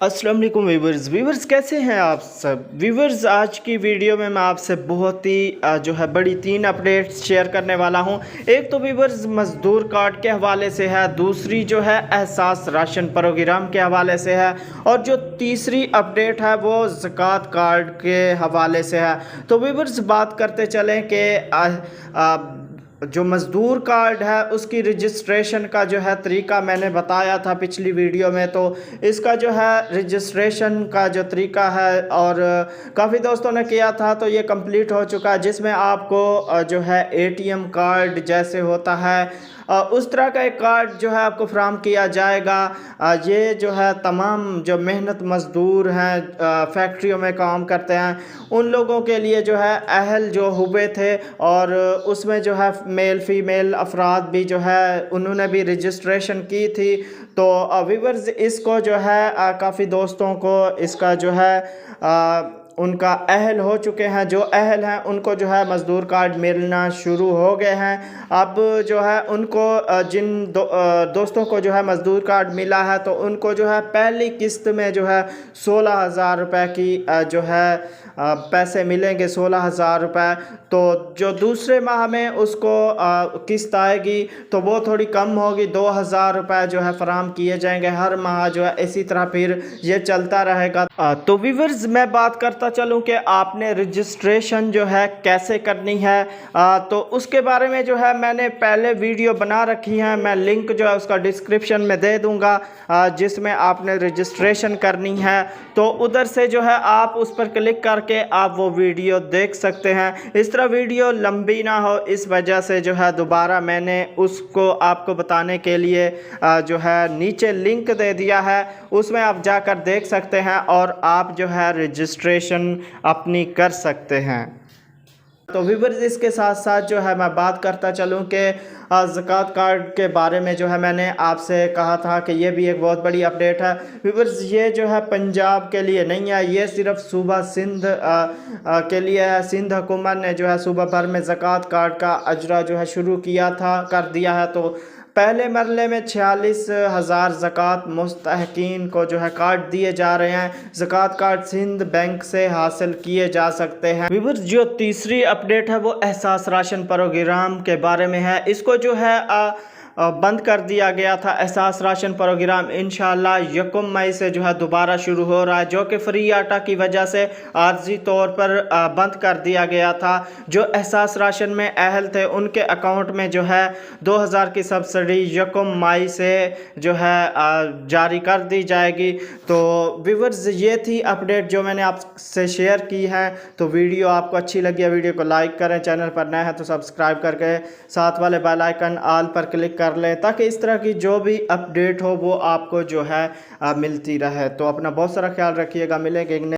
अस्सलाम वालेकुम वीवर्स कैसे हैं आप सब वीवर्स। आज की वीडियो में मैं आपसे बहुत ही जो है बड़ी 3 अपडेट्स शेयर करने वाला हूं। एक तो वीवर्स मज़दूर कार्ड के हवाले से है, दूसरी जो है एहसास राशन प्रोग्राम के हवाले से है, और जो तीसरी अपडेट है वो ज़कात कार्ड के हवाले से है। तो वीवर्स बात करते चलें कि जो मज़दूर कार्ड है उसकी रजिस्ट्रेशन का जो है तरीका मैंने बताया था पिछली वीडियो में। तो इसका जो है रजिस्ट्रेशन का जो तरीका है और काफ़ी दोस्तों ने किया था तो ये कंप्लीट हो चुका है, जिसमें आपको जो है एटीएम कार्ड जैसे होता है उस तरह का एक कार्ड जो है आपको फ्राहम किया जाएगा। ये जो है तमाम जो मेहनत मज़दूर हैं फैक्ट्रियों में काम करते हैं उन लोगों के लिए जो है अहल जो हुए थे, और उसमें जो है मेल फीमेल अफराद भी जो है उन्होंने भी रजिस्ट्रेशन की थी। तो व्यूअर्स इसको जो है काफ़ी दोस्तों को इसका जो है उनका अहल हो चुके हैं। जो अहल हैं उनको जो है मज़दूर कार्ड मिलना शुरू हो गए हैं। अब जो है उनको जिन दोस्तों को जो है मज़दूर कार्ड मिला है तो उनको जो है पहली किस्त में जो है 16,000 रुपये की जो है पैसे मिलेंगे, 16,000 रुपये। तो जो दूसरे माह में उसको किस्त आएगी तो वो थोड़ी कम होगी, 2,000 रुपये जो है फराहम किए जाएंगे हर माह जो है। इसी तरह फिर ये चलता रहेगा। तो व्यूअर्स मैं बात करता चलूँ कि आपने रजिस्ट्रेशन जो है कैसे करनी है, तो उसके बारे में जो है मैंने पहले वीडियो बना रखी है। मैं लिंक जो है उसका डिस्क्रिप्शन में दे दूँगा, जिसमें आपने रजिस्ट्रेशन करनी है। तो उधर से जो है आप उस पर क्लिक करके आप वो वीडियो देख सकते हैं। इस तरह वीडियो लंबी ना हो इस वजह से जो है दोबारा मैंने उसको आपको बताने के लिए जो है नीचे लिंक दे दिया है, उसमें आप जाकर देख सकते हैं और आप जो है रजिस्ट्रेशन अपनी कर सकते हैं। तो व्यूअर्स इसके साथ साथ जो है मैं बात करता चलूँ कि ज़कात कार्ड के बारे में जो है मैंने आपसे कहा था कि ये भी एक बहुत बड़ी अपडेट है। व्यूअर्स ये जो है पंजाब के लिए नहीं है, ये सिर्फ सूबा सिंध के लिए है। सिंध हुकूमत ने जो है सूबा भर में ज़कात कार्ड का अजरा जो है शुरू किया था, कर दिया है। तो पहले मरले में 46,000 ज़कात मुस्तहकीन को जो है कार्ड दिए जा रहे हैं। ज़कात कार्ड सिंध बैंक से हासिल किए जा सकते हैं। व्यूअर्स जो तीसरी अपडेट है वो एहसास राशन प्रोग्राम के बारे में है। इसको जो है बंद कर दिया गया था। एहसास राशन प्रोग्राम इंशाअल्लाह 1 मई से जो है दोबारा शुरू हो रहा है, जो कि फ्री आटा की वजह से आर्जी तौर पर बंद कर दिया गया था। जो एहसास राशन में अहल थे उनके अकाउंट में जो है 2,000 की सब्सिडी 1 मई से जो है जारी कर दी जाएगी। तो व्यूअर्स ये थी अपडेट जो मैंने आपसे शेयर की है। तो वीडियो आपको अच्छी लगी है वीडियो को लाइक करें, चैनल पर नए हैं तो सब्सक्राइब करके साथ वाले बेल आइकन ऑल पर क्लिक कर लें, ताकि इस तरह की जो भी अपडेट हो वो आपको जो है मिलती रहे। तो अपना बहुत सारा ख्याल रखिएगा, मिलेंगे।